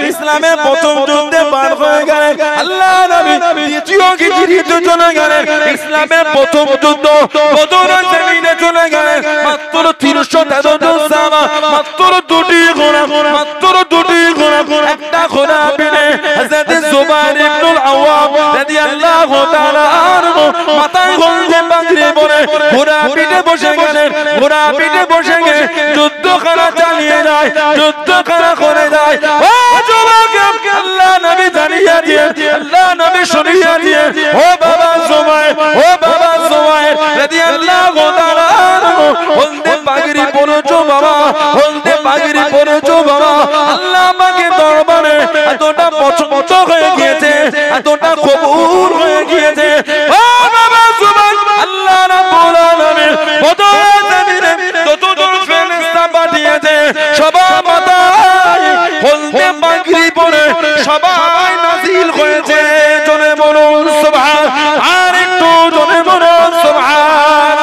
ইসলামের প্রথম যুদ্ধে পার হয়ে গেলেন আল্লাহ নবী দ্বিতীয় হিজরিতে চলে গেলেন ইসলামের প্রথম যুদ্ধ বদরের জমিনে চলে গেলেন মাত্র 313 জন সাহাবা মাত্র দুটি ঘোড়া একটা ঘোড়া পেলে হযরত জুবাইর ইবনুল আওয়াম রাদিয়াল্লাহু তাআলা আনহু মাথায় গলদে পাগড়ি পরে ঘোড়া পিঠে বসে গেলেন যুদ্ধখানা চালিয়ে যায় যুদ্ধখানা করে যায় ও যুবক আল্লাহ নবী জানিয়ে দিয়ে আল্লাহ নবী শুনিয়ে দিয়ে ও বাবা জুবাইর রাদিয়াল্লাহু তাআলা আনহু গলদে পাগড়ি পরেছো বাবা আল্লাহ আমাকে দরবারে এতটা পছন্দ হয়ে গিয়েছে এতটা কবুল হয়ে গিয়েছে ও বাবা জুবাইর আল্লাহ রাব্বুল আলামিন বদরের জমিনে যতজন ফেরেশতা পাঠিয়েছে সবার মাথায় হলদে পাগড়ি পরে সবাই নাজিল হয়েছে জোরে বলুন সুবহান আর একটু জোরে বলুন সুবহান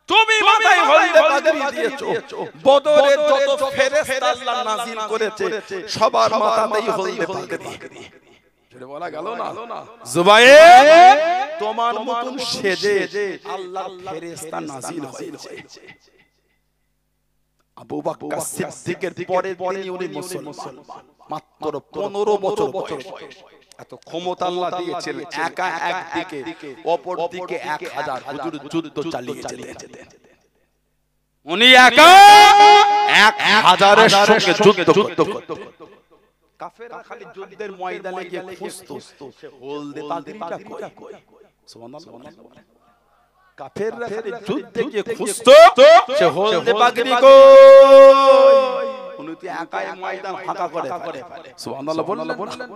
তুমি মাথায় হলদে পাগড়ি দিয়েছো বদরের যত ফেরেশতা আল্লাহ নাজিল করেছে সবার মাথাতেই হলদে পাগড়ি জোরে বলা গেল না জুবাইর তোমার মতন সেজে আল্লাহর ফেরেশতা নাজিল হয়েছে আবু বকর সিদ্দিকের পরের দিনই উনি মুসলমান মাত্র 15 বছর বয়স এত ক্ষমতা আল্লাহ দিয়েছেন একা একদিকে অপর দিকে 1000 হুজুর যুদ্ধ চালিয়ে যেতেন উনি একা 1000 এর সঙ্গে যুদ্ধ করতেন কাফেররা খালি যুদ্ধের ময়দানে গিয়ে খুঁজতো সে হলদে পাগড়িটা কই সুবহানাল্লাহ কাফেররা খালি যুদ্ধে গিয়ে খুঁজতো সে হলদে পাগড়ি কই উনি তো একাই ময়দান ফাঁকা করে ফেলে সুবহানাল্লাহ বললেন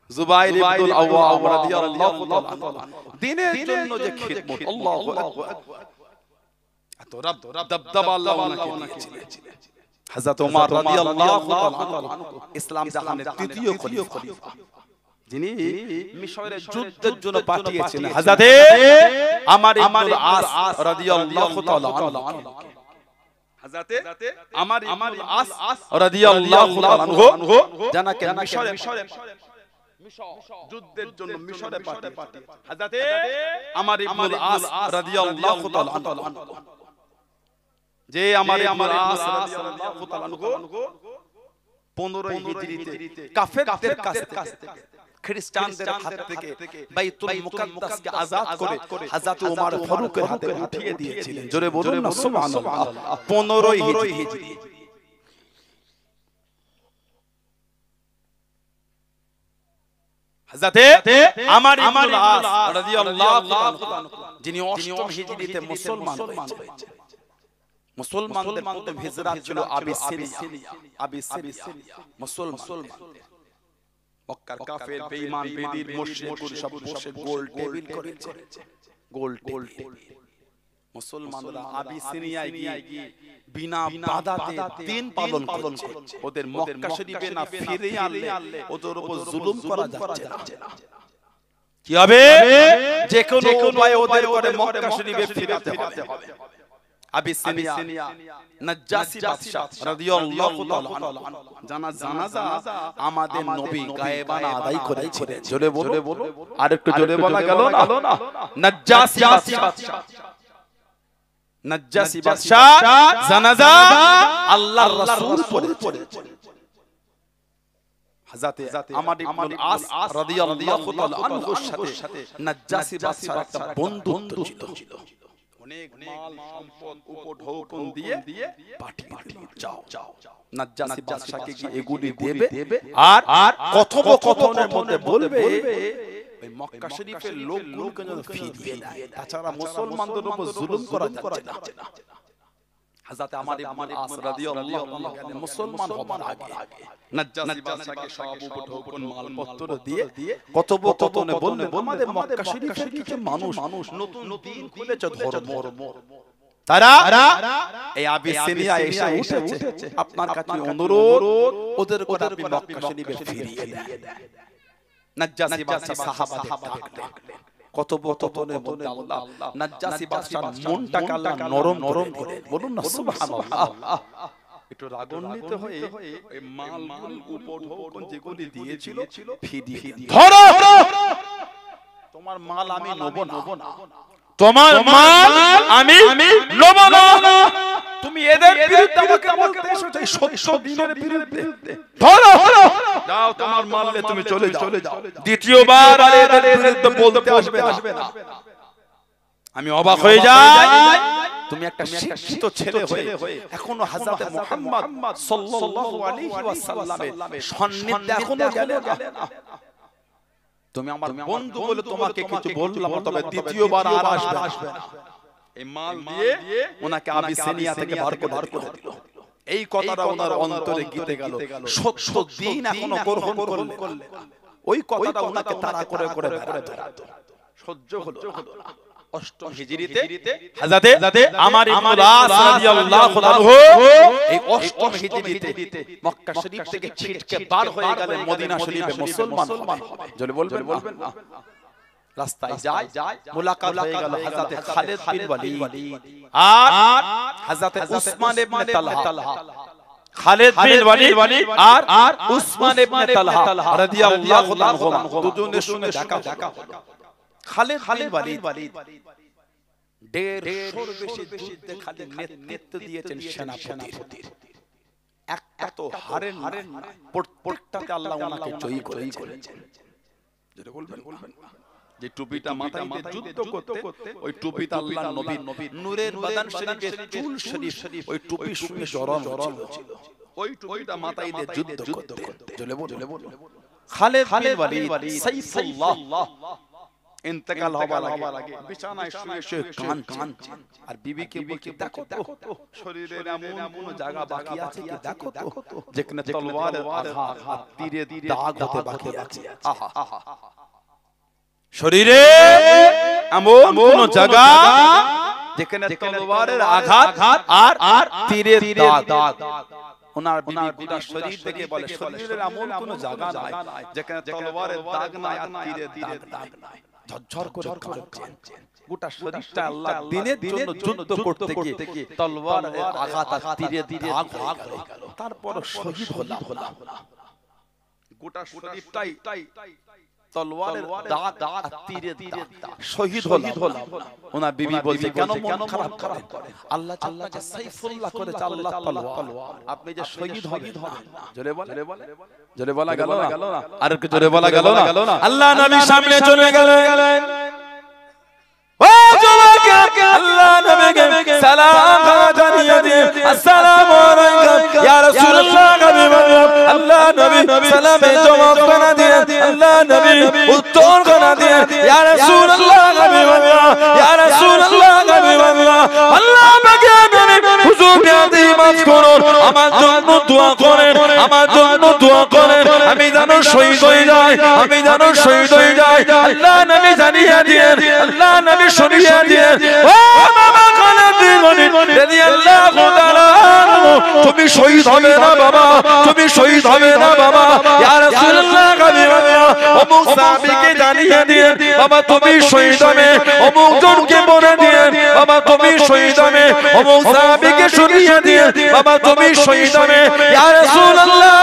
জুবাইর ইবনুল আওয়াম রাদিয়াল্লাহু তাআলা দ্বীনের জন্য যে খিদমত আল্লাহু আকবার এত দবদবা আল্লাহ ওনাকে দিয়েছিলেন হযরত ওমর রাদিয়াল্লাহু তাআলা ইসলাম জাহানের তৃতীয় খলিফা যিনি মিশরের যুদ্ধের জন্য পাঠিয়েছেন হযরত আমর ইবনুল আস রাদিয়াল্লাহু তাআলা হযরত আমর ইবনুল আস রাদিয়াল্লাহু তাআলা জানাকে মিশরে যুদ্ধের জন্য মিশরে পাঠিয়েছেন হযরত আমর ইবনুল আস রাদিয়াল্লাহু তাআলা যে আমার ইবনুল আস রাদিয়াল্লাহু তাআলা 15 হিজরিতে কাফেরদের কাছ থেকে খ্রিস্টানদের হাত থেকে বাইতুল মুকাদ্দাসকে আযাদ করে হযরত ওমর ফারুকের হাতে উঠিয়ে দিয়েছিলেন জোরে বলুন না সুবহানাল্লাহ 15 হিজরি হযরত আমর ইবনুল আস রাদিয়াল্লাহু তাআলা যিনি 8ম হিজরিতে মুসলমান হয়েছেন মুসলমানদের প্রথম হিজরত ছিল আবিসিনিয়া মুসলমান মক্কার কাফের বেঈমান বেদির মুশরিকগুলো সব বসে গোল টেবিল করেছে গোল টেবিল মুসলমানরা আবিসিনিয়ায় গিয়ে বিনা বাধাতে দিন পালন করছে ওদের মক্কা শরীফে না ফিরে আনলে ওদের উপর জুলুম করা যাচ্ছে না কি হবে যে কোনো উপায়ে ওদের করে মক্কা শরীফে ফিরাতে হবে আবিসিনিয়া নাজ্জাসী বাদশা রাদিয়াল্লাহু তাআলা জানাজা আমাদের নবী গায়েবানা আদায় করেছিলেন জোরে বলো আরেকটু জোরে বলা গেল না নাজ্জাসী বাদশা জানাজা আল্লাহর রাসূল পড়েছেন হযরত আমর ইবনুল আস রাদিয়াল্লাহু তাআলা আনহুর সাথে নাজ্জাসী বাদশার একটা বন্ধুত্ব ছিল অনেক মাল সম্পদ উপঢৌকন দিয়ে পাঠিয়ে যাও নাজ্জাসী বাদশাকে কি এগুলি দেবে আর কথোপকথনের মধ্যে বলবে ওই মক্কা শরীফের লোকগুলোকে যেন ফিরিয়ে দেয় তাছাড়া মুসলমানদের উপর জুলুম করা যাচ্ছে না হযরত আমর ইবনুল আস রাদিয়াল্লাহু তাআলা মুসলমান হবার আগে নাজ্জাসী বাদশাকে সব উপঢৌকন মালপত্র দিয়ে কথোপকথনে বললেন আমাদের মক্কা শরীফের কিছু মানুষ নতুন দিন খুলেছে ধর্ম তারা এই আবিসিনিয়ায় এসে উঠেছে আপনার কাছে অনুরোধ ওদের কথা আপনি মক্কা শরীফে ফিরিয়ে দেন নাজ্জাসী বাদশা সাহাবাদের ডাকলেন কথোপকথনের মধ্যে আল্লাহ নাজ্জাসী বাদশার মনটাকে আল্লাহ নরম করে বলুন না সুবহানাল্লাহ একটু রাগান্বিত হয়ে এই মালগুলি উপঢৌকন যেগুলি দিয়েছিল ফিরিয়ে ধরো, তোমার মাল আমি নেব না, তোমার মাল আমি নেব না। তুমি এদের বিরুদ্ধে আমাকে বলতে এসেছো, এই 70 দিনের বিরুদ্ধে। ধরো, যাও তোমার মাল নিয়ে তুমি চলে যাও। দ্বিতীয়বার আর এদের বিরুদ্ধে বলতে আসবে না। আমি অবাক হয়ে যাই, তুমি একটা শিক্ষিত ছেলে হয়ে এখনো হযরত মুহাম্মদ সাল্লাল্লাহু আলাইহি ওয়াসাল্লামের সান্নিধ্যে এখনো গেলে না। তুমি আমার বন্ধু বলে তোমাকে কিছু বললাম, তবে দ্বিতীয়বার আর আসবে না। এই মাল দিয়ে ওনাকে আবিসিনিয়া থেকে বার করে দিল। এই কথাটা ওনার অন্তরে গেঁথে গেল। 70 দিন এখনো গ্রহণ করলে ওই কথাটা ওনাকে তাড়া করে বেড়াতো, সহ্য হলো না। 8ম হিজরিতে হযরত আমর ইবনে আস রাদিয়াল্লাহু আনহু এই 8ম হিজরিতে মক্কা শরীফ থেকে ছিটকে বার হয়ে গেলেন মদিনা শরীফে মুসলমান হবে। জোরে বলবেন না। রাস্তায় যায় মুলাকাত হয়ে গেল হযরত খালিদ বিন ওয়ালিদ আর হযরত উসমান ইবনে তালহা। খালিদ বিন ওয়ালিদ আর উসমান ইবনে তালহা রাদিয়াল্লাহু আনহু দুজনের সঙ্গে দেখা হলো। খালিদ বিন ওয়ালিদ 150 বেশি যুদ্ধে খালিদ নেতৃত্ব দিয়েছেন সেনাপতির। একটা তো হারেন প্রত্যেকটাতে আল্লাহ ওনাকে জয়ী করেছেন। যেটা বলবেন যে টুপিটা মাথায় দিয়ে যুদ্ধ করতে ওই টুপিটা আল্লাহর নবীর নূরের বাদান শরীফের চুল শরীফ ওই টুপির সঙ্গে জড়ানো ছিল। ওই টুপিটা মাথায় দিয়ে যুদ্ধ করতে জলে বল খালিদ বিন ওয়ালিদ সাইফুল্লাহ ইন্তেকাল হবার আগে বিছানায় শুয়ে কাঁদছে আর বিবিকে বলছে, দেখো তো শরীরের এমন কোন জায়গা বাকি আছে কি, দেখো তো যেখানে তলোয়ারের আঘাত তীরে দাগ হতে বাকি আছে। আহা, শরীরে এমন কোন জায়গা যেখানে তলোয়ারের আঘাত আর তীরের দাগ। ওনার গোটা শরীর থেকে বলে শরীরের এমন কোন জায়গা নাই যেখানে তলোয়ারের দাগ নাই আর তীরের দাগ নাই। ঝরঝর করে কাঁদছেন। গোটা শরীরটা আল্লাহ দিনের জন্য যুদ্ধ করতে গিয়ে তলোয়ারের আঘাত আর তীরের দাগ হয়ে গেল। তারপর শহীদ হলাম। গোটা শরীরটাই তলোয়ারের দাগ আর তীরের দাগ, শহীদ হলাম। ওনার বিবি বলছে, কেন মন খারাপ করেন? আল্লাহ আপনাকে সাইফুল্লাহ করেছে, আল্লাহ তলোয়ার, আপনি যে শহীদ হবেন না। জোরে বলা গেল না, আর একটু জোরে বলা গেল না। আল্লাহ নবী সামনে চলে গেলেন। ও যুবক, আল্লাহ নবীকে সালাম জানিয়ে দিন, আসসালামু আলাইকুম ইয়া রাসূলুল্লাহ। আল্লাহ নবী সালামে জবাব করে দিলেন, আল্লাহ নবী উত্তর করে দিলেন, ইয়া রাসূলুল্লাহ ইয়া রাসূলুল্লাহ। আল্লাহ পাকে নবী হুজুর বিয়াদি মাফ করুন, আমার জন্য দোয়া করেন, আমার জন্য দোয়া করেন, আমি যেন শহীদ হয়ে যাই, আমি যেন শহীদ হয়ে যাই। আল্লাহ নবী জানিয়ে দিলেন, আল্লাহ নবী শুনিয়ে দিলেন, ও বাবা খালিদ রাদিয়াল্লাহু তাআলা, তুমি শহীদ হবে না বাবা, তুমি শহীদ হবে না বাবা। ইয়া রাসূলুল্লাহ অমুক সাহাবীকে জানিয়ে দিলেন, বাবা তুমি শহীদ হবে। অমুক জনকে বলে দিলেন, বাবা তুমি শহীদ হবে। অমুক সাহাবীকে শুনিয়ে দিলেন, বাবা তুমি শহীদ হবে। ইয়া রাসূলুল্লাহ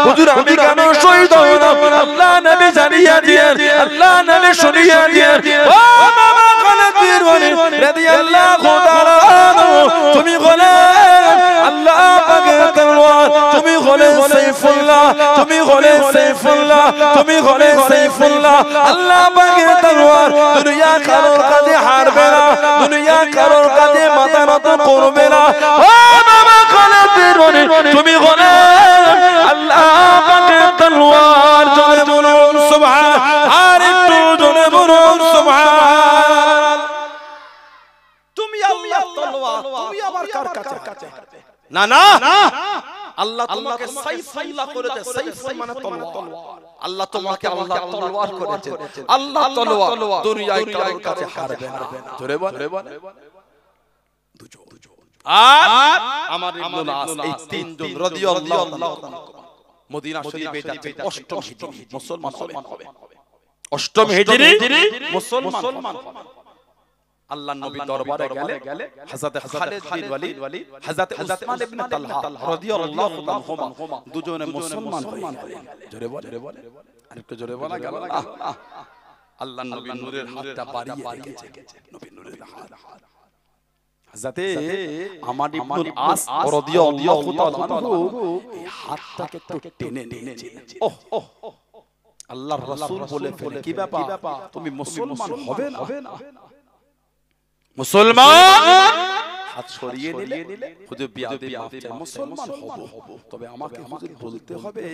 হুজুর আমি কেন শহীদ হব না? আল্লাহ নবী জানিয়ে দিলেন, আল্লাহ নবী শুনিয়ে দিলেন, ও বাবা খালিদ বিন ওয়ালিদ রাদিয়াল্লাহু তাআলা, তুমি হলে আল্লাহ পাকের তলোয়ার, তুমি হলে সাইফুল্লাহ, তুমি হলে সাইফুল্লাহ, তুমি হলে সাইফুল্লাহ। আল্লাহ পাকের তলোয়ার দুনিয়া কারোর কাছে হারবে না, দুনিয়া কারোর কাছে মাথা নত করবে না। ও বাবা খালিদ বিন ওয়ালিদ, তুমি হলে আল্লাহ পাকের তলোয়ার। জোরে বলুন সুবহান, আর একটু জোরে বলুন সুবহান। তুমি আল্লাহ তলোয়ার, তুমি আবার কার কাছে? না না, আল্লাহ তোমাকে সাইফুল্লাহ করেছে। সাইফুল মানে তলোয়ার। আল্লাহ তোমাকে আল্লাহ তলোয়ার করেছে। আল্লাহ তলোয়ার দুনিয়ায় কারোর কাছে হারবে না। জোরে বল। আর আমার ইবনে আস, এই তিনজন রাদিয়াল্লাহু তাআলা মদিনা শরীফে যাচ্ছে 8ম হিজরি মুসলমান হবে। 8ম হিজরি মুসলমান হবে। আল্লাহর নবী দরবারে গেলে হযরত খালিদ বিন ওয়ালিদ হযরত উসমান ইবনে তালহা রাদিয়াল্লাহু তাআলা দুজনে মুসলমান হয়ে গেলেন। জোরে বলে আরেকটু জোরে বলা গেল না। আল্লাহর নবী নূরের হাতটা বাড়িয়ে রেখেছে, নবী নূরের হাত। হযরতে আমর ইবনুল আস রাদিয়াল্লাহু তাআলা আনহু এই হাতটাকে একটু টেনে নিয়েছেন। ওহ আল্লাহর রাসূল বলে ফেলে, কি ব্যাপার তুমি মুসলমান হবে না? মুসলমান হাত সরিয়ে নিলে হুজুর বিয়াদবি মাফ চাই, মুসলমান হব, তবে আমাকে হুজুর বলতে হবে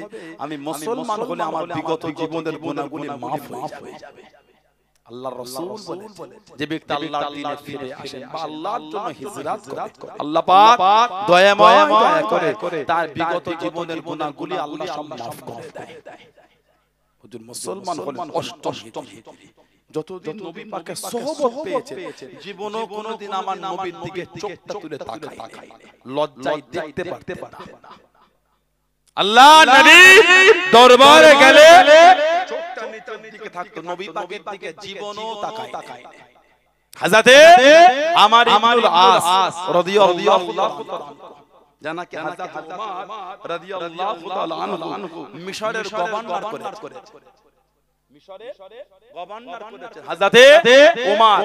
আমি মুসলমান হলে আমার বিগত জীবনের গুনাহগুলি মাফ হয়ে যাবে। আল্লাহর রাসূল বলে যে ব্যক্তি আল্লাহর দ্বীনে ফিরে আসে বা আল্লাহর জন্য হিজরত করে, আল্লাহ পাক দয়াময় করে তার বিগত জীবনের গুনাহগুলি আল্লাহ সব মাফ করে দেয়। হুজুর মুসলমান হলেন অষ্টম হিজরি। যতদিন নবী পাকের সোহবত পেয়েছে জীবনও কোনোদিন আমার নবীর দিকে চোখটা তুলে তাকায় লজ্জায় দেখতে পারতে না। আল্লাহ নবী দরবারে গেলে চোখটা নিচের দিকে থাকতো, নবী পাকের দিকে জীবনও তাকায় না। হযরতে আমর ইবনুল আস রাদিয়াল্লাহু তাআলা জানাকে হযরত উমর রাদিয়াল্লাহু তাআলা আনহু মিশরের গভর্নর করেছে। মিশরের গভর্নর করেছে হযরত উমর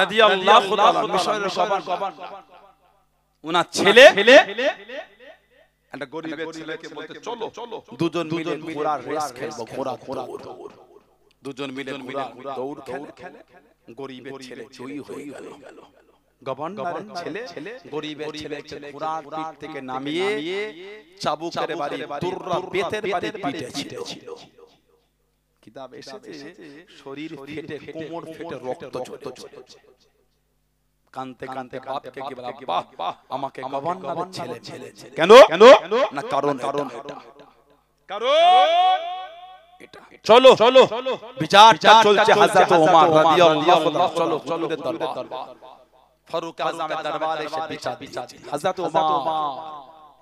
রাদিয়াল্লাহু তাআলা মিশরের গভর্নর। ওনার ছেলে একটা গরিবের ছেলেকে বলতে চলো দুজন মিলে ঘোড়ার রেস খেলবো, ঘোড়া দৌড়। দুজন মিলে ঘোড়া দৌড় খেলে। গরিবের ছেলে জয়ী হয়ে গেল। গভর্নরের ছেলে গরিবের ছেলেকে ঘোড়ার পিঠ থেকে নামিয়ে চাবুকের বাড়ি তুররা বেতের বাড়ির পিঠে ছিল। কিতাব এসেছে শরীর ফেটে কোমর ফেটে রক্ত ঝরছে। কানতে কানতে বাপকে কি বলা, বাহ আমাকে গভর্নরের ছেলে। কেন না কারণ এটা চলো বিচারটা চলছে হযরত ওমর রাদিয়াল্লাহু তাআলা চলো দরবার ফারুক আজমের দরবারে এসে বিচার দিচ্ছে। হযরত ওমর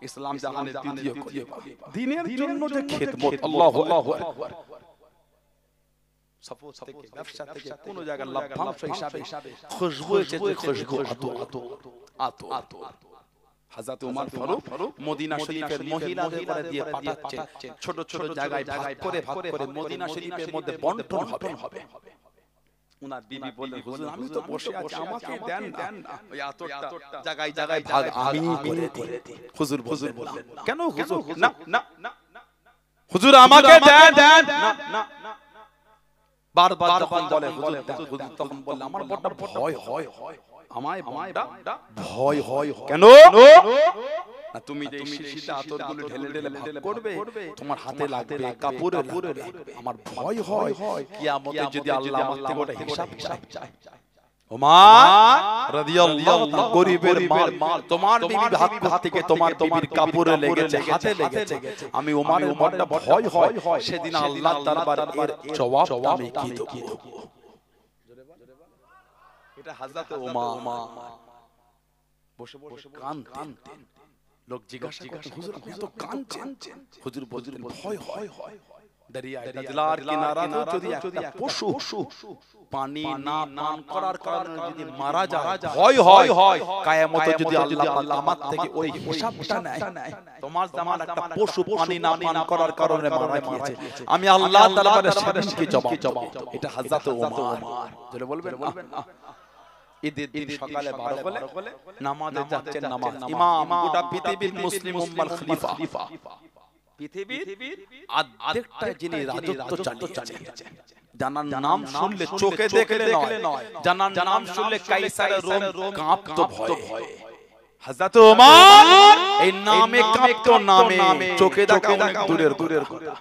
ইসলাম জাহানের দ্বিতীয় খলিফা, দ্বীনের জন্য যে খিদমত, আল্লাহু আকবার। সাপোজ থেকে ব্যবসা থেকে কোন জায়গা লাভ্যাংশ হিসাবে খুশবু এসেছে, খুশবু আতো হযরত ওমর ফারুক মদিনা শরীফের মহিলাদের করে দিয়ে পাঠাচ্ছেন, ছোট ছোট জায়গায় ভাগ করে মদিনা শরীফের মধ্যে বন্টন হবে। উনার বিবি বললেন, হুজুর আমি তো বসে আছি, আমাকে দেন না, ওই আতরটা জায়গায় ভাগ আমি করে দিই। হুজুর বললেন, কেন হুজুর? না হুজুর আমাকে দেন না। বারবার যখন বলে হুজুর তখন বললেন আমার বড় ভয় হয়, আমায় ভয় হয়। কেন না তুমি যে শীতে আতরগুলো ঢেলে ভাগ করবে, তোমার হাতে লাগবে, কাপড়ে লাগবে, আমার ভয় হয় কিয়ামতে যদি আল্লাহ আমার থেকে ওটা হিসাব চায়। ওমর রাদিয়াল্লাহু তাআলা গরিবের মাল তোমার বিবির হাত থেকে তোমার বিবির কাপড়ে লেগেছে, হাতে লেগেছে, আমি ওমরের বড় ভয় হয় সেদিন আল্লাহর দরবারে এর জবাবটা আমি কি দেব? এটা হযরত ওমর বসে কাঁদতেন। লোক জিজ্ঞাসা করতে, হুজুর আপনি তো কাঁদছেন? হুজুর বলতেন ভয় হয়। দরিয়ায় দাজলার কিনারাতেও যদি একটা পশু পানি না পান করার কারণে যদি মারা যায়, ভয় হয় কিয়ামতে যদি আল্লাহ আমার থেকে ওই হিসাবটা নেয়, তোমার জামান একটা পশু পানি না পান করার কারণে মারা গিয়েছে, আমি আল্লাহ তাআলার সেদিন কি জবাব? এটা হযরত ওমর। জোরে বলবেন না? ঈদের দিন সকালে 12 হলে নামাজে যাচ্ছেন, নামাজ ইমাম গোটা পৃথিবীর মুসলিম উম্মার খলিফা, পৃথিবীর আর্ধেকটা যিনি রাজত্ব চালিয়েছেন, জানার নাম শুনলে চোখে দেখলে নয়, জানার নাম শুনলে কাইসারের রোম কাঁপতো ভয়ে। হযরত ওমর এই নামে কাঁপতো, নামে চোখে দেখা অনেক দূরের কথা।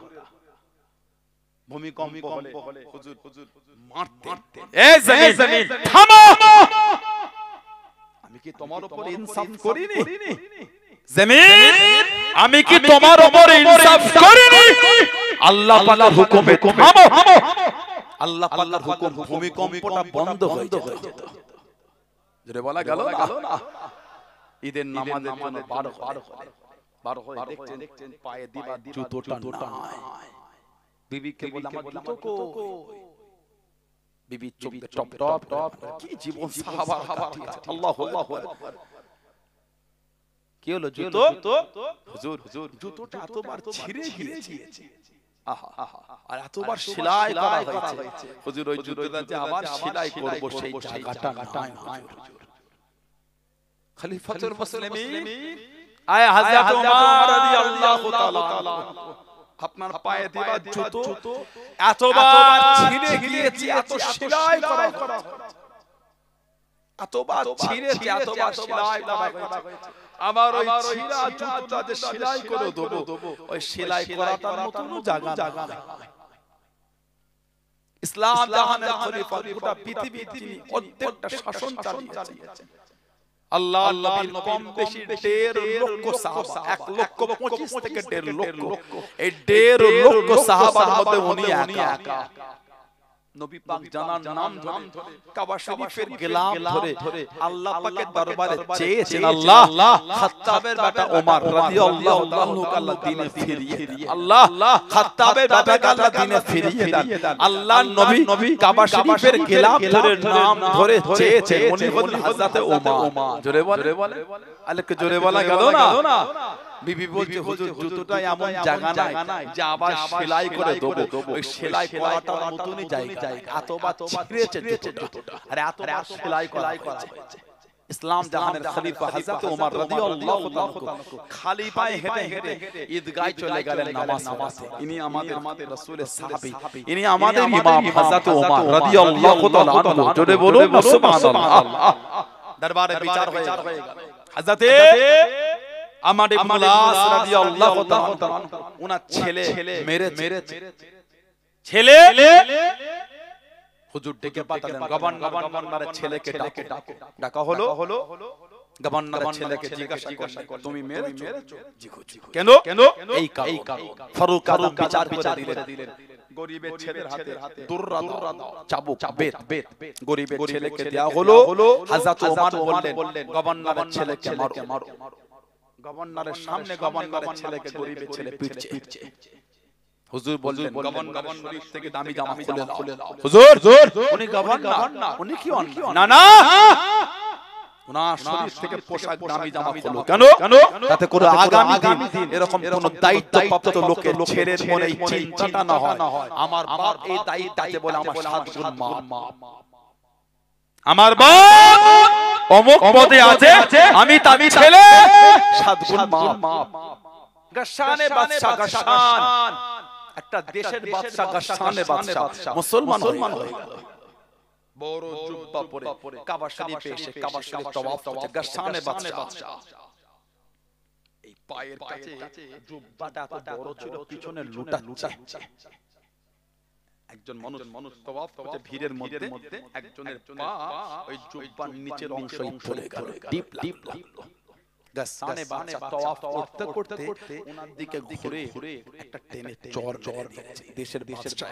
ভূমিকম্প হলে হুজুর মারতেন, এই জমিন থামো, আমি কি তোমার উপর ইনসাফ করিনি? জমিন আমি কি তোমার উপর ইনসাফ করিনি? আল্লাহ পাকের হুকুমে থামো। আল্লাহ পাকের হুকুম, ভূমিকম্পটা বন্ধ হয়ে যেত। যেটা বলা গেল না, ঈদের নামাজের জন্য 12 হয়ে দেখছেন পায়ে দিবার জুতোটা নাই। বিবিকে বলে আমার জুতো কই? বিবি চোখ টপ টপ টপ কি জীবন সাহাবার কাটিয়েছে আল্লাহু আকবার কি হলো জুতো হুজুর জুতোটা এতবার ছিঁড়ে গিয়েছে আর এতবার সেলাই করা হয়েছে হুজুর ওই জুতোটা যে আবার সেলাই করব সেই জায়গাটা নাই হুজুর খলিফাতুল মুসলিমিন আয় হযরত ওমর রাদিয়াল্লাহু তাআলা আপনার পায়ে দেওয়া জুতো এতবার ছিঁড়ে গিয়েছে এত সেলাই করা এতবার ছিঁড়েছে এতবার সেলাই করা হয়েছে আমার ওই ছিঁড়া জুতোটা যে সেলাই করে দেব ওই সেলাই করাটার মতো জায়গা ইসলাম জাহানের খলিফা গোটা পৃথিবী তিনি অর্ধেকটা শাসন চালিয়েছেন আল্লাহর নবীর কম বেশি 1.5 লক্ষ সাহাবা 1,25,000 থেকে 1.5 লক্ষ এই 1.5 লক্ষ সাহাবার মধ্যে উনি একা নবী পাক জানার নাম ধরে কাবা শরীফের গেলাম ধরে আল্লাহ পাকের দরবারে চেয়েছেন আল্লাহ খাত্তাবের বেটা ওমর রাদিয়াল্লাহু তাআলা আল্লাহ দ্বীনে ফিরিয়ে দেন আল্লাহ খাত্তাবের বেটাকে আল্লাহ দ্বীনে ফিরিয়ে দেন আল্লাহর নবী কাবা শরীফের গেলাম ধরে নাম ধরে চেয়েছেন উনি হলেন হযরত ওমর জোরে বলে আলেকে জোরে বলা গেল না বিবি বলছে হুজুর জুতোটা এমন জায়গা নাই যে আবার সেলাই করে দেব ওই সেলাই করাটার মতনই জায়গা এতবার ছিঁড়েছে জুতোটা আর এতবার সেলাই করা হয়েছে ইসলাম জাহানের খলিফা হযরত ওমর রাদিয়াল্লাহু তাআলা খালি পায়ে হেঁটে ঈদগাহে চলে গেলেন নামাজ পড়তে ইনি আমাদের রাসূলের সাহাবী ইনি আমাদের ইমাম হযরত ওমর রাদিয়াল্লাহু তাআলা আনহু জোরে বলুন সুবহানাল্লাহ দরবারে বিচার হয়ে গেল হযরত আমর ইবনে আস রাদিয়াল্লাহু তাআলা ওনার ছেলে মেরেছে ছেলে হুজুর ডেকে পাঠালেন গভর্নরের ছেলেকে ডাকা হলো গভর্নরের ছেলেকে জিজ্ঞাসা করলেন তুমি মেরেছো কেন এই কারণ ফারুক আজম বিচার দিলেন গরিবের ছেলের হাতে দুররা দাও চাবুক বেত গরিবের ছেলেকে দেয়া হলো হযরত ওমর বললেন গভর্নরের ছেলেকে মারো গভর্নরের সামনে গভর্নরের ছেলেকে গরিবের ছেলে পিটছে হুজুর বললেন গভর্নর থেকে দামি জামা খুলে দাও হুজুর উনি গভর্নর উনি কি না ওনার শরীর থেকে পোশাক দামি জামা খুলো কেন তাতে করে আগামী দিন এরকম কোন দায়িত্বপ্রাপ্ত লোকের ছেলের মনে এই চিন্তাটা না হয় আমার বাপ এই দায়িত্বতে বলে আমার 7 গুণ মা আমার বাপ অমুক পদে আছে আমি তার ছেলে 7 গুণ মা গাসানে বাদশা গাসান একটা দেশের বাদশা গাসানে বাদশা মুসলমান হয়ে গেল বড় জুব্বা পরে কাবা শরীফে এসে কাবা শরীফ তওয়াফ করছে গাসানে বাদশা এই পায়ের কাছে জুব্বাটা এত বড় ছিল পিছনে লুটাচ্ছে একজন মানুষ তওয়াফ করছে ভিড়ের মধ্যে একজনের পা ওই জুব্বার নিচের অংশই চলে গেল ডিপ লাগলো গাসানে বাদশা তওয়াফ করতে ওনার দিকে ঘুরে একটা টেনে চর দিয়েছে দেশের বাদশা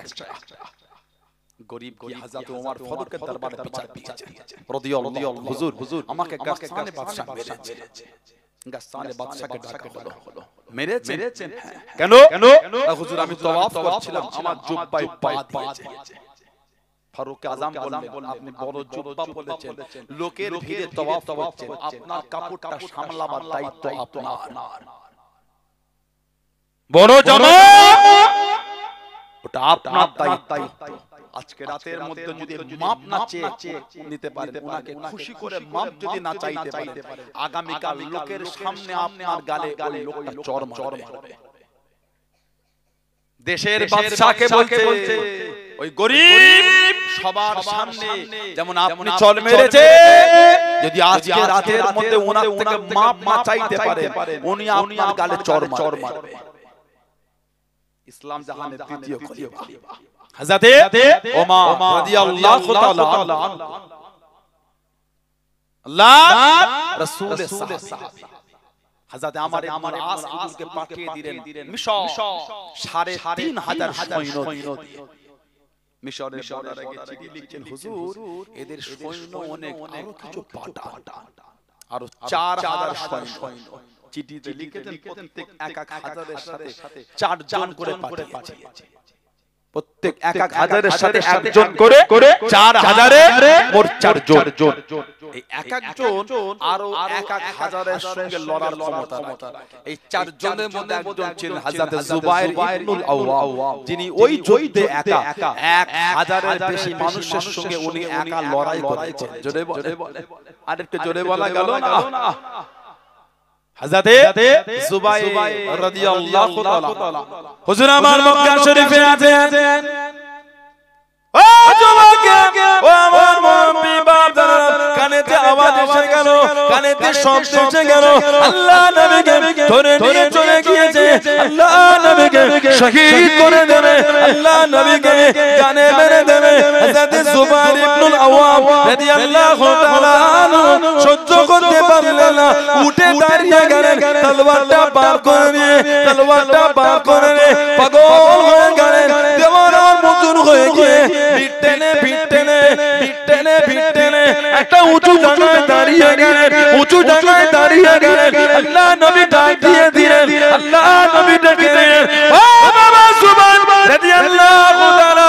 গরিব কি হযরত ওমর ফারুকের দরবারে বিচার দিয়েছেন রাদিয়াল্লাহু হুজুর আমাকে গাসানে বাদশা মেরেছে গাসানে বাদশাকে ডাকা হলো মেরেছেন কেন হুজুর আমি তওয়াফ করছিলাম আমার জুব্বায় পা দিয়েছে ফারুক আজম বললেন আপনি বড় জুব্বা বলেছেন লোকের ভিড়ে তওয়াফ করছেন আপনার কাপড়টা সামলাবার দায়িত্ব আপনার বড় জামা ওটা আপনার দায়িত্ব আজকে রাতের মধ্যে যদি মাপ না চেয়ে নিতে পারেন উনাকে খুশি করে মাপ যদি না চাইতে পারেন আগামী কাল লোকের সামনে আপনার গালে ওই লোকটা চর মারবে দেশের বাদশাকে বলছে ওই গরিব সবার সামনে যেমন আপনি চল মেরেছে যদি আজকে রাতের মধ্যে ওনার থেকে মাপ না চাইতে পারেন উনি আপনার গালে চর মারবে ইসলাম জাহানের দ্বিতীয় খলিফা হযরত ওমর রাদিয়াল্লাহু তাআলা আল্লাহ রাসূলের সাহাবী হযরত আমর ইবনে আস হুজুরকে পাঠিয়ে দিলেন মিশর ৩,৫০০ সৈন্য দিয়ে মিশরের বর্ডারে গিয়ে চিঠি লিখছেন হুজুর এদের সৈন্য অনেক আরো কিছু পাঠান আরো ৪,০০০ সৈন্য চিঠিতে লিখেছেন প্রত্যেক ১,০০০ এর সাথে ৪ জন করে পাঠিয়েছে প্রত্যেক 1000-এর সাথে একজন করে 4000-এ মোট 4 জন। এই এক একজন আরো 1000-এর সঙ্গে লড়ার ক্ষমতা রাখে। এই 4 জনের মধ্যে একজন ছিলেন হযরত জুবাইর ইবনুল আওয়াম, যিনি ওই যুদ্ধে একা 1000-এর বেশি মানুষের সঙ্গে উনি একা লড়াই করেছেন। জোরে বলে, আরেকটু জোরে বলা গেল না? হযরত জুবাইর রাদিয়াল্লাহু তাআলা হুজুর আমার মক্কা শরীফে আছেন। ও যুবক, ও আমার মুরব্বি বাপদাদা, কানেতে আওয়াজ এসে গেল, কানেতে শব্দ এসে গেল। আল্লাহ নবীকে ধরে নিয়ে চলে গিয়েছে, আল্লাহ নবীকে শহীদ করে দেবে, আল্লাহ নবীকে জানে মেরে দেবে। হযরত জুবাইর ইবনুল আওয়াম রাদিয়াল্লাহু তাআলা সহ্য করতে পারলেন না, উঠে দাঁড়িয়ে গেলেন, তলোয়ারটা বার করে নিয়ে, তলোয়ারটা বার করে নিয়ে পাগল হয়ে গেলেন, দেওয়ানার মতন হয়ে গিয়ে ভিটটেনে একটা উঁচু জায়গায় দাঁড়িয়ে গেলেন, উঁচু জায়গায় দাঁড়িয়ে গেলেন। আল্লাহ নবী ডাক দিয়ে দিলেন, আল্লাহ নবী ডেকে দিলেন, ও বাবা জুবাইর রাদিয়াল্লাহু তাআলা,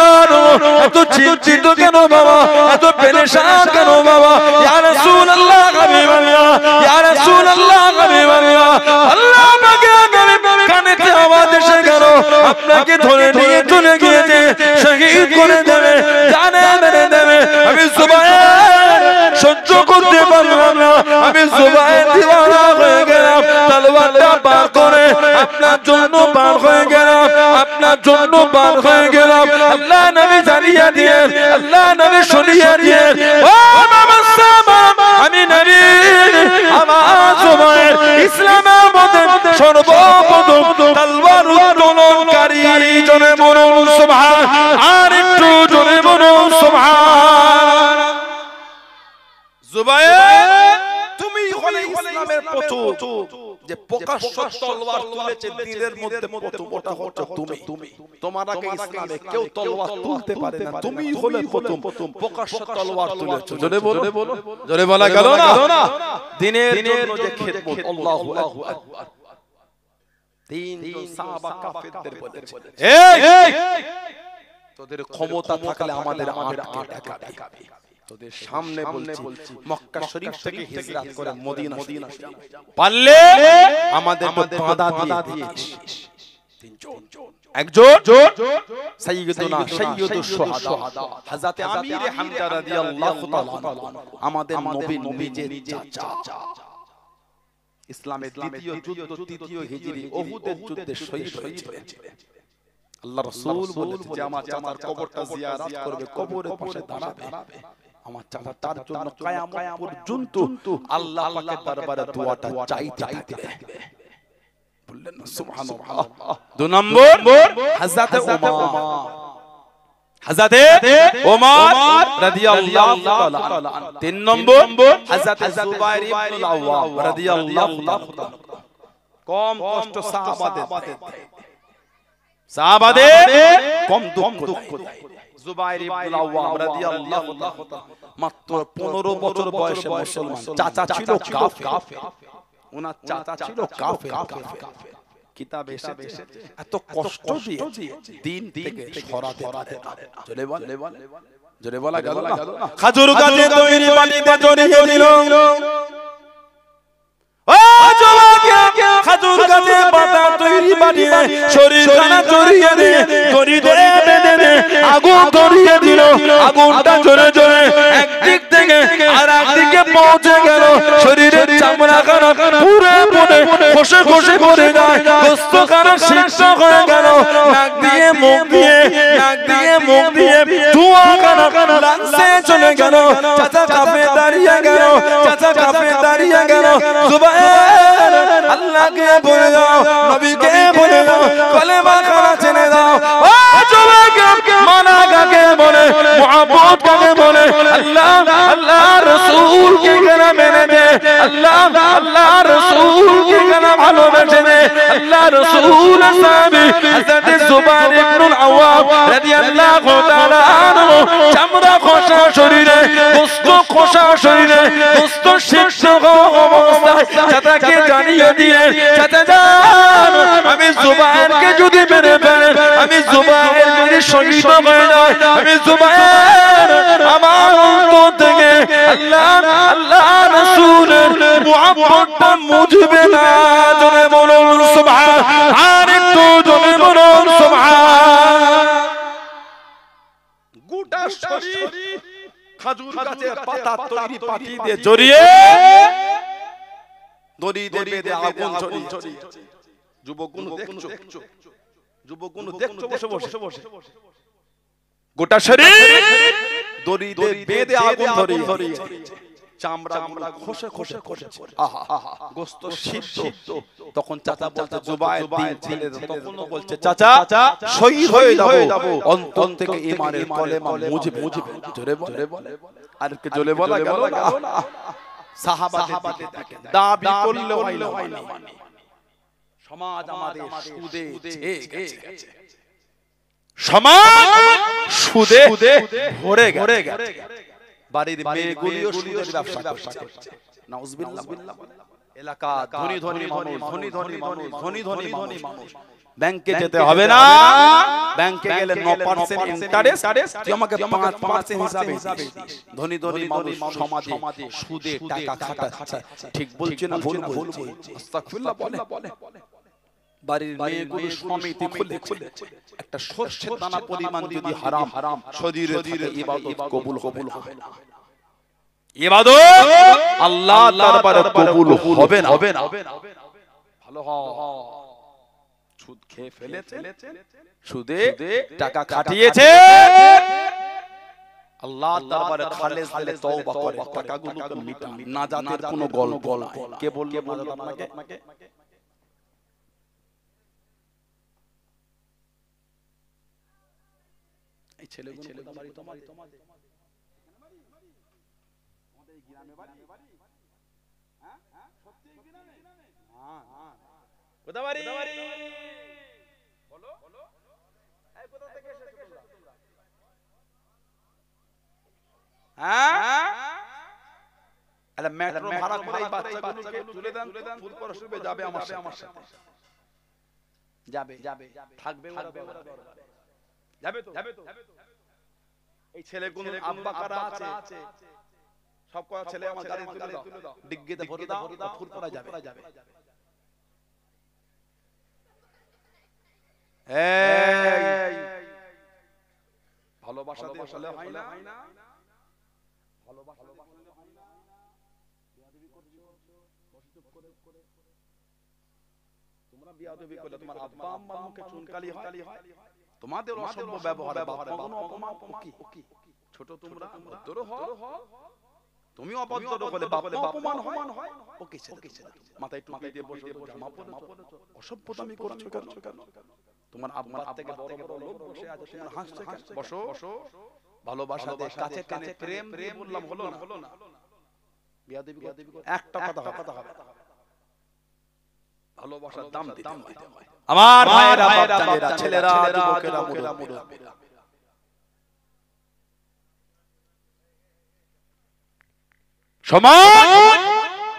এত চিন্তিত কেন বাবা, এত পেরেশান কেন বাবা? ইয়া রাসূলুল্লাহ হাবিবাল্লাহ, ইয়া রাসূলুল্লাহ হাবিবাল্লাহ, আল্লাহ পাকের নবী কানেতে আওয়াজ এসে গেল, আপনাকে ধরে নিয়ে চলে গিয়েছে, শহীদ করে দেবে, জানে মেরে দেবে। আমি জুবাইর সহ্য করতে পারলাম না, আমি জুবাইর দিওয়ানা হয়ে গেলাম, তলোয়ারটা বার করে আপনার জন্য বার হয়ে গেলাম, আপনার জন্য বার হয়ে গেলাম। আল্লাহ নবী জানিয়ে দিয়ে, আল্লাহ নবী শুনিয়ে দিয়ে, ও বাবা সামা, আমি নবী, আমার জুবাইর ইসলামের মধ্যে সর্বপ্রথম তলোয়ার উত্তোলনকারী। জনে বলুন সুবহান, আর একটু জনে বলুন সুবহান। জুবাইর, তুমি হলে ইসলামের প্রথম যে প্রকাশ্য তলোয়ার তুলেছে দিনের মধ্যে প্রথম, ওটা হচ্ছে তুমি। তোমার আগে ইসলামে কেউ তলোয়ার তুলতে পারে না, তুমি হলে প্রথম প্রকাশ্য তলোয়ার তুলেছো। জোরে বলো, জোরে বলা গেল না? দিনের জন্য যে খিদমত, আল্লাহু আকবার। তিনজন সাহাবা কাফেরদের বলেছে, এই তোদের ক্ষমতা থাকলে আমাদের আটকে দেখাবি। তোদের সামনে বলছি, মক্কা শরীফ থেকে হিজরত করে মদিনা পারলে আমাদের বাধা দিয়ে তিনজন, একজন সাইয়্যিদুনা সাইয়্যিদুশ শুহাদা হযরত আমির হামজা রাদিয়াল্লাহু তাআলা, আমাদের নবীর নিজের চাচা, ইসলামের দ্বিতীয় যুদ্ধ, তৃতীয় হিজরি উহুদের যুদ্ধে শহীদ হয়েছিলেন। আল্লাহ রাসূল বলেছেন যে আমার চাচার কবরটা জিয়ারত করবে, কবরের পাশে দাঁড়াবে, আমার চাচা তার জন্য কিয়ামত পর্যন্ত আল্লাহ পাকের দরবারে দোয়াটা চাইতে থাকবে। বললেন না সুবহানাল্লাহ। 2 নম্বর হযরত ওমর রাদিয়াল্লাহু তাআলা। 3 নম্বর হযরত জুবাইর ইবনুল আওয়াম রাদিয়াল্লাহু তাআলা। কম কষ্ট সাহাবাদের কম দুঃখ দেয়। জুবাইর ইবনুল আওয়াম রাদিয়াল্লাহু তাআলা মাত্র 15 বছর বয়সে মুসলমান, চাচা ছিল কাফের, ওনার চাচা ছিল কাফের। কিতাবে এসেছে এত কষ্ট দিয়ে দিন থেকে সরাতে পারে না। জোরে বলা গেল না? খাজুর গাছে তৈরি বাড়িতে জড়িয়ে দিল, ও যুবক, খাজুর গাছে পাতা তৈরি বানিয়ে শরীরখানা জড়িয়ে দিয়ে গড়িতে বেঁধে দিয়ে আগুন ধরিয়ে দিল। আগুনটা জোরে জোরে একদিক থেকে আর একদিকে পৌঁছে গেল, শরীরের চামড়াখানা পুরে পুরে খসে খসে পড়ে যায়, গোস্তখানা সিক্ত হয়ে গেল, নাক দিয়ে মুখ দিয়ে ধোঁয়াখানা লাংসে চলে গেল। চাচা কাঁপে দাঁড়িয়ে গেল, জুবাইর আল্লাহকে বলে দাও, নবীকে বলে দাও, কলেমা খানা জেনে দাও। ও যুবক, মানা কাকে বলে, মুহাব্বত কাকে বলে, আল্লাহ রাসূলকে কেনা মেনে দে, আল্লাহ রাসূলকে কেনা ভালোবেসে দে। আল্লাহ রাসূল সাহাবী হযরত জুবাইর ইবনুল আওয়াম রাদিয়াল্লাহু তাআলা আনহু চামড়া খোসা শরীরে, গোশত খোসা শরীরে, গোশত সিক্ত অবস্থায় চাচাকে জানিয়ে দিয়ে, চাচা জান, আমি জুবাইরকে যদি মেরে ফেলেন, আমি জুবাইর যদি শহীদ হয়ে যায় আমি জুবায়ের আমার অন্তর থেকে আল্লাহ আল্লাহ রাসূলের মুহাব্বতটা মুছবে না জোরে বলুন সুবহান আর একটু জোরে বলুন সুবহান গোটা শরীর খাজুর গাছের পাতা তৈরি পাটি দিয়ে জড়িয়ে দড়ি বেঁধে আগুন জ্বলিয়ে যুবকগুলো দেখছো যুবকগুলো দেখছো বসে বসে গোটা শরীর দড়ি বেঁধে আগুন ধরিয়ে চামড়া খসে খসে খসে আহা গোশত সিদ্ধ তখন চাচা বলতে জুবায়ের দিন ছেলে তখনও বলছে চাচা শহীদ হয়ে যাব অন্তর থেকে ঈমানের কলেমা মুজবে জোরে বলে আর কে জোরে বলা গেল না সাহাবাদের দেখেন দাবি করলে হয়নি সমাজ আমাদের সুদে গেছে সমাজ সুদে ভরে গেছে বাড়ির মেয়েগুলিও সুদের ব্যবসা করছে নাউজুবিল্লাহ এলাকা ধনী মানুষ ব্যাংকে যেতে হবে না ব্যাংকে গেলে 9% ইন্টারেস্ট তুই আমাকে 5% হিসাবে ধনী মানুষ সমাজে সুদে টাকা খাটাচ্ছে ঠিক বলছি না ভুল বলছি আস্তাগফিরুল্লাহ বলে বাড়ির মেয়েগুলো সমিতি খুলে একটা সরষের দানা পরিমাণ যদি হারাম শরীরে থাকে ইবাদত কবুল হবে না ইবাদত আল্লাহ দরবারে কবুল হবে না ভালো সুদ খেয়ে ফেলেছে সুদে টাকা খাটিয়েছে আল্লাহ দরবারে খালেস দিলে তওবা করে টাকাগুলোকে মিটান নাজাতের কোনো গল্প নাই কে বললো নাজাত আপনাকে এই ছেলেগুলো বাড়ি তোমাদের আমাদের গ্রামে বাড়ি হ্যাঁ সত্যি গ্রামে হ্যাঁ কোথা বাড়ি বলো এই কোথা থেকে এসেছো তোমরা হ্যাঁ আরে মেট্রো ভাড়া করে এই বাচ্চাগুলোকে তুলে দেন ফুলপুর শুবে যাবে আমার সাথে যাবে থাকবে ওরা যাবে তো এই ছেলেগুলো আব্বা কারা আছে সব কয় ছেলে আমার গাড়ি তুলে দাও ডিগ্গিতে ভরে দাও ফুলপুরা যাবে এই ভালোবাসা দিয়ে চলে হয় না ভালোবাসা দিয়ে হয় না বিয়াদবি করছো বসচুপ করে তোমরা বিয়াদবি করলে তোমার আব্বা আম্মার মুখে চুনকালি হয় তোমাদের অসভ্য ব্যবহারে বাবা কোনো অপমান কি ছোট তোমরা ভদ্র হও তুমি অভদ্র হলে বাবা অপমান হয় ওকে মাথায় টুপি দিয়ে বসে জামা পরেছো অসভ্যতামি করছো কেন তোমার আব্বার থেকে বড় লোক বসে আছে তোমরা হাসছো কেন বসো ভালোবাসা দিয়ে কাছে টেনে প্রেম দিয়ে বললাম হলো না বিয়াদবি একটা কথা হবে ভালোবাসার দাম দিতে হয় আমার ভাইয়েরা বাচ্চারা ছেলেরা যুবকেরা মুরব্বিরা সমাজ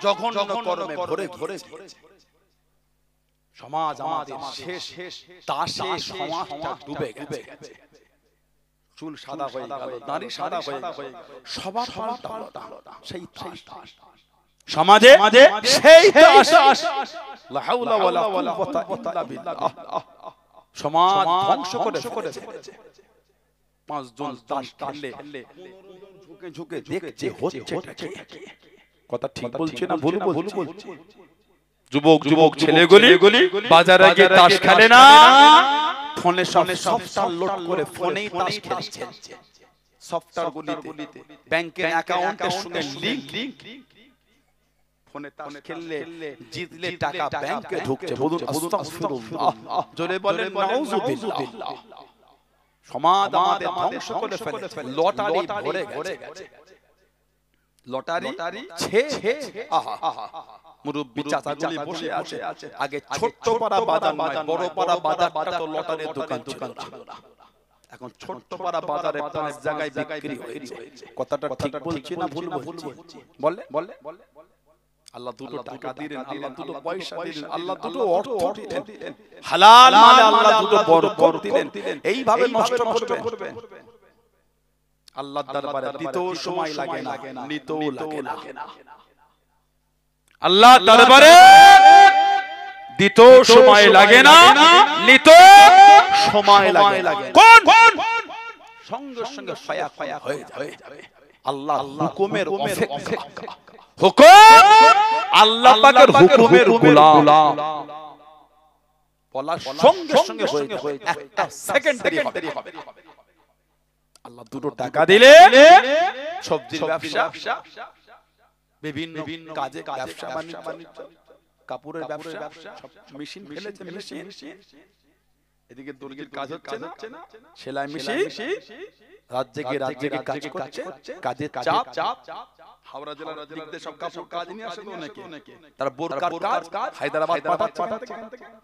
যখন কর্মে ভরে সমাজ আমাদের শেষ তাসে সমাজটা ডুবে গেছে চুল সাদা হয়ে গেল নারী সাদা হয়ে গেল সবার পাল্টা সেই তাস সমাজে সেই তাস লা হাওলা ওয়ালা কুওয়াতা ইল্লা বিল্লাহ সমাজ ধ্বংস করেছে পাঁচজন তাস খেললে ঝুঁকে দেখছে হচ্ছে কথা ঠিক বলছে না ভুল বলছে যুবক ছেলেগুলি বাজারে গিয়ে তাস খেলে না ফোনে সফটওয়্যার লোড করে ফোনেই তাস খেলছে সফটওয়্যারগুলিতে ব্যাংকের অ্যাকাউন্টের সঙ্গে লিংক ফোনে তাস খেললে জিতলে টাকা ব্যাংকে ঢুকছে বলুন আস্তাগফিরুল্লাহ জোরে বলেন নাউযুবিল্লাহ সমাজ আমাদের ধ্বংস করে ফেলেছে লটারি ভরে গেছে লটারি ছে আহা মুরব্বি চাচাগুলি বসে আছে আগে ছোট্ট পাড়া বাজার নয় বড় পাড়া বাজারটা তো লটারির দোকান ছিল না এখন ছোট্ট পাড়া বাজারে পাঁচ জায়গায় বিক্রি হয়েছে কথাটা ঠিক বলছি না ভুল বলছি বলে আল্লাহ দুটো টাকা দিলেন, আল্লাহ দুটো পয়সা দিলেন, আল্লাহ দুটো অর্থ দিলেন, হালাল মালে আল্লাহ দুটো বরকত দিলেন। এইভাবে নষ্ট করবেন, আল্লাহর দরবারে দিতেও সময় লাগে না, নিতেও লাগে না। আল্লাহ দরবারে দিতেও সময় লাগে না, নিতেও সময় লাগে না। কোন সঙ্গে সঙ্গে ফায়া ফায়া হয়ে যাবে। আল্লাহর হুকুমের অপেক্ষা, হুকুম আল্লাহ পাকের হুকুমের গোলাম, বলার সঙ্গে সঙ্গে হয়ে যাবে, একটা সেকেন্ড দেরি হবে। আল্লাহ দুটো টাকা দিলে সবজির ব্যবসা, বিভিন্ন কাজে ব্যবসা বাণিজ্য, কাপড়ের ব্যবসা, সব মেশিন ফেলেছে, মেশিন এদিকে দুর্গির কাজ হচ্ছে না, সেলাই মেশিন রাজ্যে গিয়ে কাজ করছে, কাজের চাপ। হাওড়া জেলার দিক দিয়ে সব কাপড় কাজ নিয়ে আসে তো অনেকে, তারা বোরকার কাজ হায়দ্রাবাদ পাঠাচ্ছে,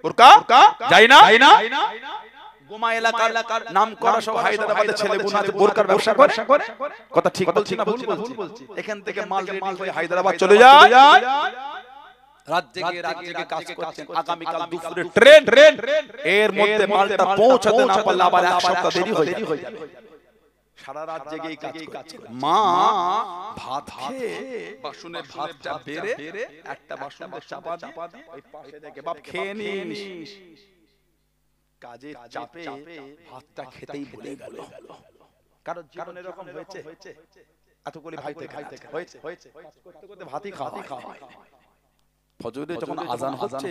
বোরকা যায় না। গোমা এলাকার নাম করা সব হায়দ্রাবাদের ছেলে বোনাতে বোরকার ব্যবসা করে। কথা ঠিক বলছি না ভুল বলছি? এখান থেকে মাল রেডি হয়ে হায়দ্রাবাদ চলে যায়, রাজ্যে গিয়ে কাজ করছেন। আগামী কাল দুপুরে ট্রেন, এর মধ্যে মালটা পৌঁছাতে না পারলে আবার এক সপ্তাহ দেরি হয়ে যাবে। সারা রাত জেগে কাজ করে। মা ভাত খেয়ে বাসনে ভাতটা বেড়ে একটা বাসনে চাপা দিয়ে ওই পাশে দেখে বাপ খেয়ে নিস। কাজের চাপে ভাতটা খেতেই ভুলে গেল। কারণ জীবনে এরকম হয়েছে, এতগুলি ভাইতে খাইতে হয়েছে, করতে করতে ভাতই খাওয়া হয়। ফজরে যখন আজান হচ্ছে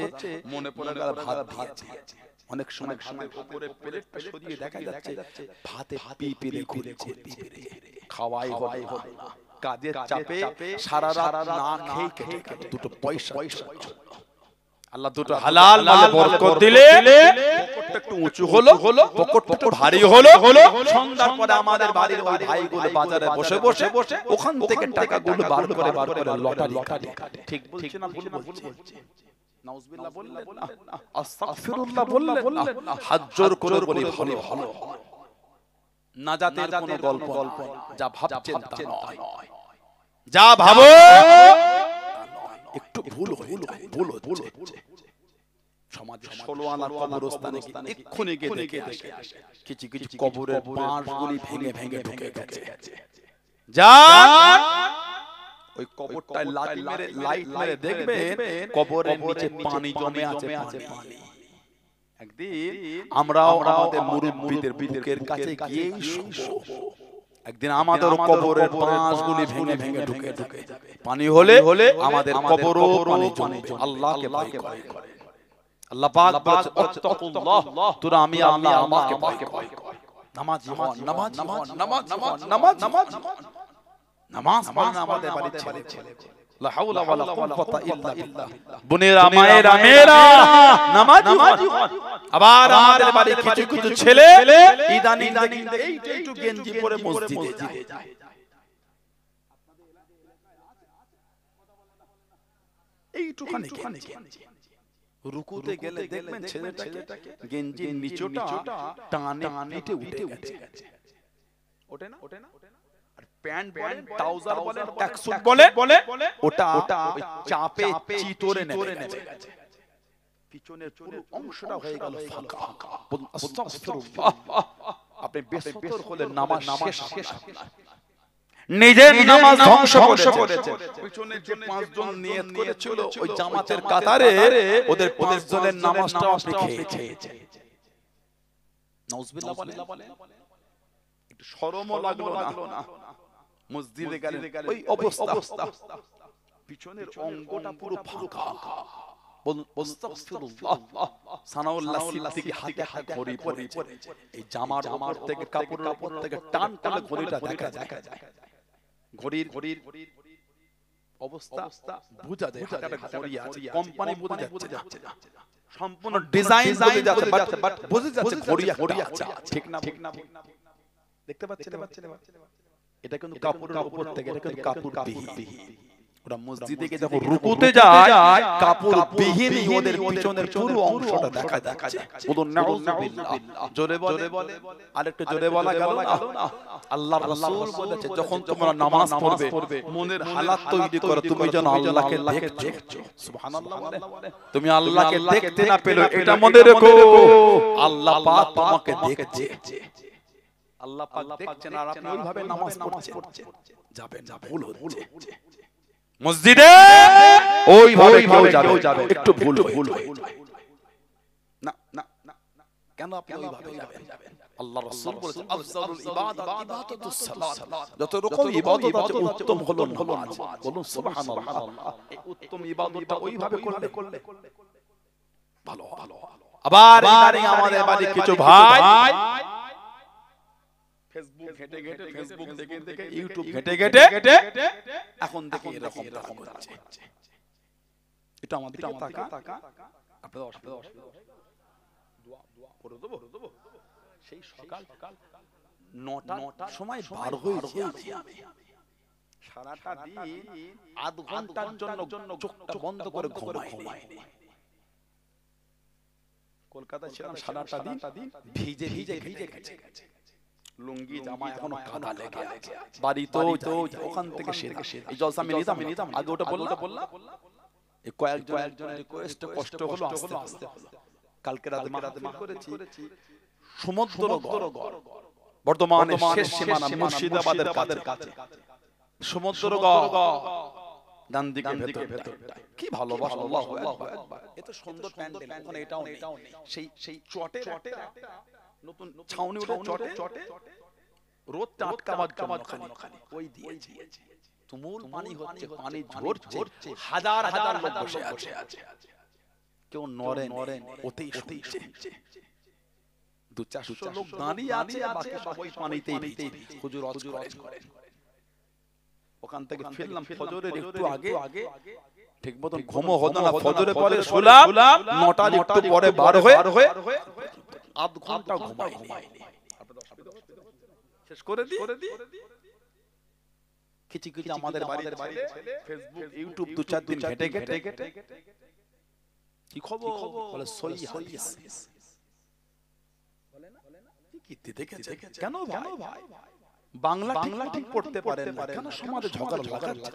মনে পড়ে গেল ভাত। অনেক সময় ভাতের উপরে প্লেটটা সরিয়ে দেখা যাচ্ছে ভাতে পিঁপড়ে ঘুরছে, খাওয়াই হবে না। কাজের চাপে সারা রাত না খেয়ে কেটে দুটো পয়সা। আল্লাহ দুটো হালাল মালে বরকত দিলে পকেটটা একটু উঁচু হলো, পকেটটা একটু ভারী হলো। সন্ধ্যার পরে আমাদের বাড়ির ওই ভাইগুলো বাজারে বসে ওখান থেকে টাকাগুলো বার করে লটারি কাটে। ঠিক বলছি না ভুল বলছি? নাউজুবিল্লাহ বললেন না, আস্তাগফিরুল্লাহ বললেন না, হাত জোর করে বলি ভালো। নাজাতের কোনো গল্প যা ভাবছেন তা নয়, যা ভাবো একটু ভুল হচ্ছে। সমাজে 16 আনা কবরস্থানে এক্ষুনি গিয়ে দেখে কিছু কবরের বাঁশগুলি ভেঙে ঢুকে গেছে। যা ওই কবরটায় লাইট মেরে দেখবে কবরের নিচে পানি জমে আছে। একদিন আমরাও আমাদের মুরব্বিদের বুকের কাছে গিয়ে একদিন আমাদের কবরের বাঁশগুলি ভেঙে ঢুকে পানি হলে আমাদের কবরও পানি জমে। আল্লাহকে ভয় করে। আল্লাহ পাক বলেছে আত্তাকুল্লাহ, তোরা আমি আল্লাহ আমাকে ভয় কর। নামাজি হন। নামাজ পড়না আমাদের বাড়ির ছেলে। লা হাওলা ওয়ালা কুওয়াতা ইল্লা বিল্লাহ। বোনেরা মায়েরা মেয়েরা নামাজি হন। আবার আমাদের বাড়ির কিছু ছেলে ইদানিং একটু গেঞ্জি পরে মসজিদে যায়। এইটুখানি রুকুতে গেলে দেখবেন ছেলেটাকে গেঞ্জির নিচটা টানে উঠে গেছে। ওঠে না? আর প্যান্ট বলেন, ট্রাউজার বলেন, ট্যাক্সুট বলেন, ওটা ওই চাপে চিতরে নেমে গেছে। পিছনের পুরো অংশটা হয়ে গেল ফাঁকা। আস্তাগফিরুল্লাহ। আপনি বেসতর হলে নামাজ শেষ। নিজের নামাজ ধ্বংস করেছে। পিছনে যে 5 জন নিয়ত করেছিল ওই জামাতের কাতারে ওদের 5 জনের নামাজটা আপনি খেয়েছে। নাউজুবিল্লাহ বলেন। একটু শরমও লাগলো না। মসজিদে গেলেন ওই অবস্থা, পিছনের অঙ্গটা পুরো ফাঁকা। আস্তাগফিরুল্লাহ। সানাউল্লাহ সিদ্দিকী হাতে ঘড়ি পরে এই জামার উপর থেকে কাপড়ের উপর থেকে টান করে ঘড়িটা দেখা যায়। ঘড়ির অবস্থা বুঝা যায়, হাতে ঘড়ি আছে, কোম্পানি বুঝা যাচ্ছে, সম্পূর্ণ ডিজাইন যাচ্ছে, বাট বুঝা যাচ্ছে ঘড়ি আছে। ঠিক না? দেখতে পাচ্ছেন? এটা কিন্তু কাপড়ের উপর থেকে, এটা কিন্তু কাপড় বিহি। ওরা মসজিদে গিয়ে যখন রুকুতে যায় কাপড় বিহীন ওদের পিছনের পুরো অংশটা দেখা যাচ্ছে। বলুন নাউযুবিল্লাহ, জোরে বলে আরেকটু জোরে বলা গেল না। আল্লাহর রাসূল বলেছে যখন তোমরা নামাজ পড়বে মনের হালাত তৈরি করো তুমি যেন আল্লাহকে দেখছো। সুবহানাল্লাহ বলে তুমি আল্লাহকে দেখতে না পেলো এটা মনে রেখো আল্লাহ পাক তোমাকে দেখছে। আল্লাহ পাক দেখছেন আর আপনি ওইভাবে নামাজ পড়ছেন, যাবেন না, ভুল হচ্ছে। মসজিদে ওইভাবে কেউ যাবে একটু ভুল না না কেন আপনি ওইভাবে যাবেন? আল্লাহর রাসূল বলেছেন আফজালুল ইবাদাত ইবাদাতুস সালাত, যত রকম ইবাদত আছে উত্তম হলো নামাজ। বলুন সুবহানাল্লাহ। এই উত্তম ইবাদতটা ওইভাবে করলে ভালো। আবার এবারে আমাদের বাড়ি কিছু ভাই ফেসবুক ঘেটে ফেসবুক দেখে ইউটিউব ঘেটে এখন দেখে এরকম করছে। এটা আমাদের টাকা আপনাদের অসুবিধা দোয়া করে দেব। সেই সকাল 9টার সময় বার হয়েছি আমি, সারাটা দিন আধ ঘন্টার জন্য চোখটা বন্ধ করে ঘুমাইনি। কলকাতায় ছিলাম সারাটা দিন, ভিজে গেছে, লুঙ্গি জামা এখনো কাদা লেগে আছে। বাড়ি তো ওখান থেকে এই জলসা আমি নিতাম আগে ওটা বললাম এই কয়েকজনের রিকোয়েস্ট কষ্ট হলো আস্তে কালকে রাতে মাহফিল করেছি সমুদ্রগড় বর্তমানে শেষ সীমানা মুর্শিদাবাদের কাছে সমুদ্রগড় ডান দিকে ভেতরটা কি ভালোবাসা, আল্লাহু আকবার। এত সুন্দর প্যান্ডেল ওখানে এটাও নেই। সেই চটের একটা নতুন ছাউনি ওটা চটে রোদ আটকাবার জন্য ওই দিয়েছে। তুমুল পানি হচ্ছে, পানি ঝরছে, হাজার লোক বসে আছে, কেউ নড়ে ওতেই শুনছে। 200-400 লোক দাঁড়িয়ে আছে, বাকি সবাই পানিতেই ভিজে। হুজুর ওয়াজ করেন। ওখান থেকে ফিরলাম ফজরের একটু আগে, ঠিক মতন ঘুমও হলো না। ফজরের পরে শুলাম, 9টার একটু পরে বার হয়ে আধ ঘন্টা ঘুমাইনি। শেষ করে দিই কিছু আমাদের বাড়ির ফেসবুক ইউটিউব 2-4 দিন ঘেটে কি খবর বলে সই হাদিস বলে না কি দেখেছে কেন ভাই বাংলা ঠিক পড়তে পারেন না কেন? সমাজে ঝগড়া লাগাচ্ছে।